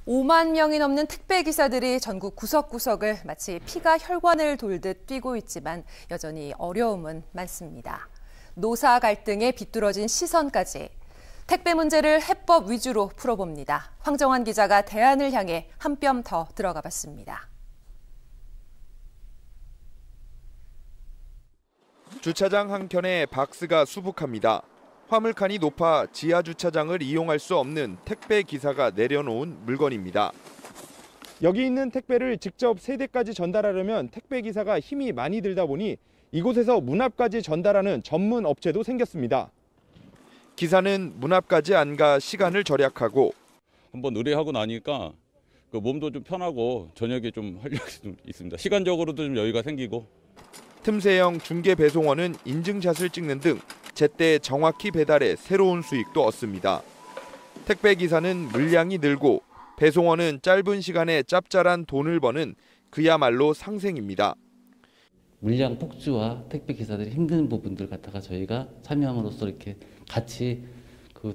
5만 명이 넘는 택배기사들이 전국 구석구석을 마치 피가 혈관을 돌듯 뛰고 있지만 여전히 어려움은 많습니다. 노사 갈등에 비뚤어진 시선까지 택배 문제를 해법 위주로 풀어봅니다. 황정환 기자가 대안을 향해 한 뼘 더 들어가 봤습니다. 주차장 한켠에 박스가 수북합니다. 화물칸이 높아 지하 주차장을 이용할 수 없는 택배 기사가 내려놓은 물건입니다. 여기 있는 택배를 직접 세대까지 전달하려면 택배 기사가 힘이 많이 들다 보니 이곳에서 문 앞까지 전달하는 전문 업체도 생겼습니다. 기사는 문 앞까지 안 가 시간을 절약하고 한번 의뢰하고 나니까 그 몸도 좀 편하고 저녁에 좀 활력이 좀 있습니다. 시간적으로도 좀 여유가 생기고. 틈새형 중개 배송원은 인증샷을 찍는 등 제때 정확히 배달해 새로운 수익도 얻습니다. 택배 기사는 물량이 늘고 배송원은 짧은 시간에 짭짤한 돈을 버는 그야말로 상생입니다. 물량 폭주와 택배 기사들이 힘든 부분들 갖다가 저희가 참여함으로써 이렇게 같이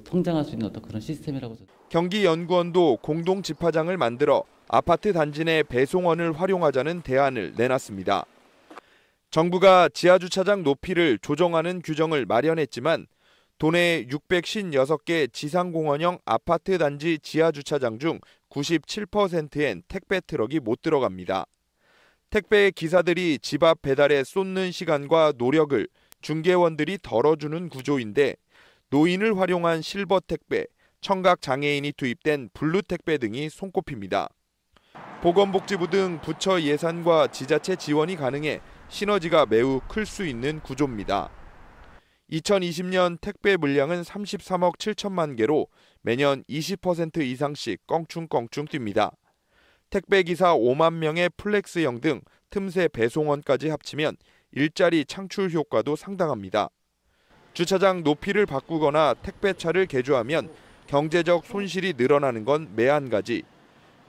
통장할 수 있는 어떤 그런 시스템이라고. 경기연구원도 공동 집화장을 만들어 아파트 단지 내 배송원을 활용하자는 대안을 내놨습니다. 정부가 지하주차장 높이를 조정하는 규정을 마련했지만 도내 656개 지상공원형 아파트 단지 지하주차장 중 97%엔 택배 트럭이 못 들어갑니다. 택배 기사들이 집 앞 배달에 쏟는 시간과 노력을 중개원들이 덜어주는 구조인데 노인을 활용한 실버 택배, 청각 장애인이 투입된 블루 택배 등이 손꼽힙니다. 보건복지부 등 부처 예산과 지자체 지원이 가능해 시너지가 매우 클 수 있는 구조입니다. 2020년 택배 물량은 33억 7천만 개로 매년 20% 이상씩 껑충껑충 뜁니다. 택배기사 5만 명의 플렉스형 등 틈새 배송원까지 합치면 일자리 창출 효과도 상당합니다. 주차장 높이를 바꾸거나 택배차를 개조하면 경제적 손실이 늘어나는 건 매한가지.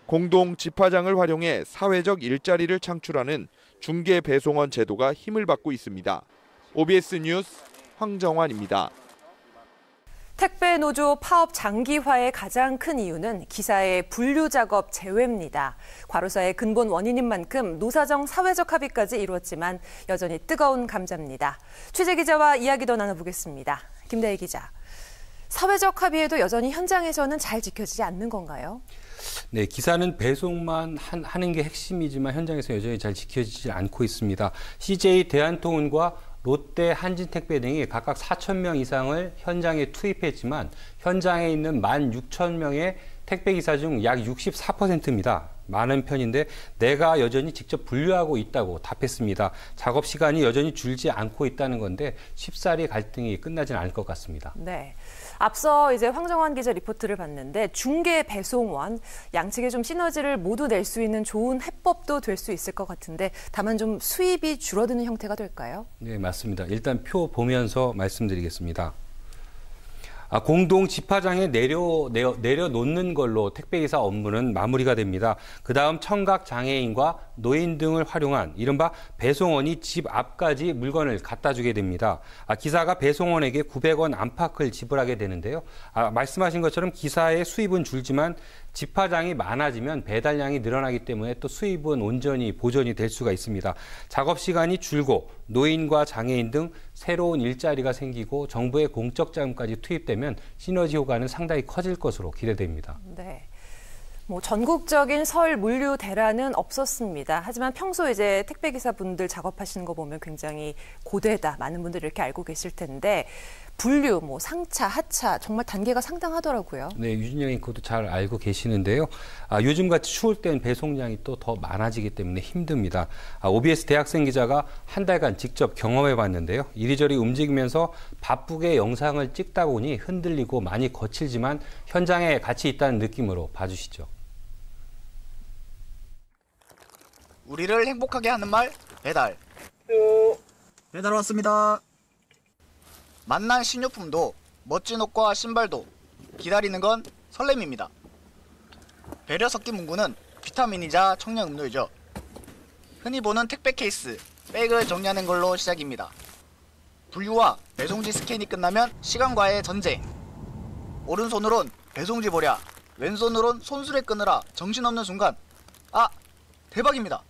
공동 집화장을 활용해 사회적 일자리를 창출하는 중개 배송원 제도가 힘을 받고 있습니다. OBS 뉴스 황정환입니다. 택배 노조 파업 장기화의 가장 큰 이유는 기사의 분류 작업 제외입니다. 과로사의 근본 원인인 만큼 노사정 사회적 합의까지 이루었지만 여전히 뜨거운 감자입니다. 취재 기자와 이야기 더 나눠보겠습니다. 김대희 기자. 사회적 합의에도 여전히 현장에서는 잘 지켜지지 않는 건가요? 네, 기사는 배송만 하는 게 핵심이지만 현장에서 여전히 잘 지켜지지 않고 있습니다. CJ 대한통운과 롯데 한진택배 등이 각각 4,000명 이상을 현장에 투입했지만 현장에 있는 16,000명의 택배기사 중 약 64%입니다. 많은 편인데 내가 여전히 직접 분류하고 있다고 답했습니다. 작업 시간이 여전히 줄지 않고 있다는 건데 쉽사리 갈등이 끝나진 않을 것 같습니다. 네. 앞서 이제 황정환 기자 리포트를 봤는데 중개 배송원 양측의 좀 시너지를 모두 낼 수 있는 좋은 해법도 될 수 있을 것 같은데 다만 좀 수입이 줄어드는 형태가 될까요? 네, 맞습니다. 일단 표 보면서 말씀드리겠습니다. 공동 집화장에 내려놓는 걸로 택배기사 업무는 마무리가 됩니다. 그다음 청각 장애인과 노인 등을 활용한 이른바 배송원이 집 앞까지 물건을 갖다 주게 됩니다. 기사가 배송원에게 900원 안팎을 지불하게 되는데요. 말씀하신 것처럼 기사의 수입은 줄지만 집화장이 많아지면 배달량이 늘어나기 때문에 또 수입은 온전히 보존이 될 수가 있습니다. 작업 시간이 줄고 노인과 장애인 등 새로운 일자리가 생기고 정부의 공적 자금까지 투입되면 시너지 효과는 상당히 커질 것으로 기대됩니다. 네. 전국적인 설 물류 대란은 없었습니다. 하지만 평소 이제 택배기사분들 작업하시는 거 보면 굉장히 고되다. 많은 분들이 이렇게 알고 계실 텐데 분류, 상차, 하차 정말 단계가 상당하더라고요. 네, 유진영이 그것도 잘 알고 계시는데요. 요즘같이 추울 때는 배송량이 또 더 많아지기 때문에 힘듭니다. OBS 대학생 기자가 한 달간 직접 경험해 봤는데요. 이리저리 움직이면서 바쁘게 영상을 찍다 보니 흔들리고 많이 거칠지만 현장에 같이 있다는 느낌으로 봐주시죠. 우리를 행복하게 하는 말, 배달. 배달 왔습니다. 만난 식료품도 멋진 옷과 신발도 기다리는 건 설렘입니다. 배려 섞인 문구는 비타민이자 청량 음료이죠. 흔히 보는 택배 케이스, 백을 정리하는 걸로 시작입니다. 분류와 배송지 스캔이 끝나면 시간과의 전쟁. 오른손으론 배송지 보랴, 왼손으론 손수레 끊으라 정신없는 순간 아! 대박입니다.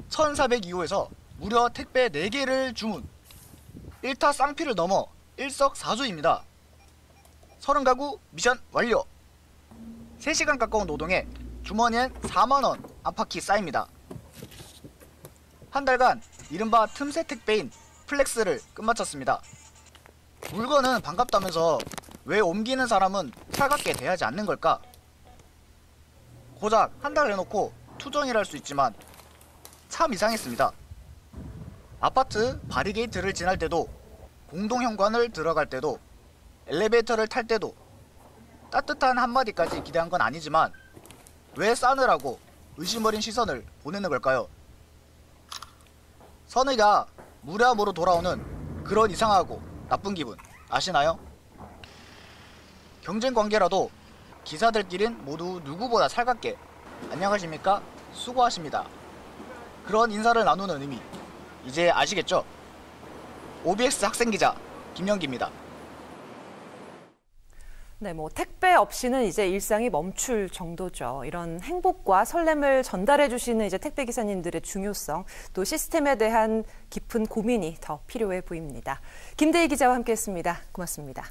1402호에서 무려 택배 4개를 주문. 1타 쌍피를 넘어 일석사조입니다. 30가구 미션 완료. 3시간 가까운 노동에 주머니엔 4만원 안팎이 쌓입니다. 한 달간 이른바 틈새 택배인 플렉스를 끝마쳤습니다. 물건은 반갑다면서 왜 옮기는 사람은 살갑게 대하지 않는 걸까? 고작 한 달 해놓고 투정이랄 수 있지만 참 이상했습니다. 아파트 바리게이트를 지날 때도, 공동현관을 들어갈 때도, 엘리베이터를 탈 때도 따뜻한 한마디까지 기대한 건 아니지만 왜 싸느라고 의심 어린 시선을 보내는 걸까요? 선의가 무례함으로 돌아오는 그런 이상하고 나쁜 기분 아시나요? 경쟁 관계라도 기사들끼린 모두 누구보다 살갑게 안녕하십니까? 수고하십니다. 그런 인사를 나누는 의미 이제 아시겠죠? OBX 학생기자 김영기입니다. 네, 택배 없이는 이제 일상이 멈출 정도죠. 이런 행복과 설렘을 전달해 주시는 이제 택배 기사님들의 중요성, 또 시스템에 대한 깊은 고민이 더 필요해 보입니다. 김대희 기자와 함께했습니다. 고맙습니다.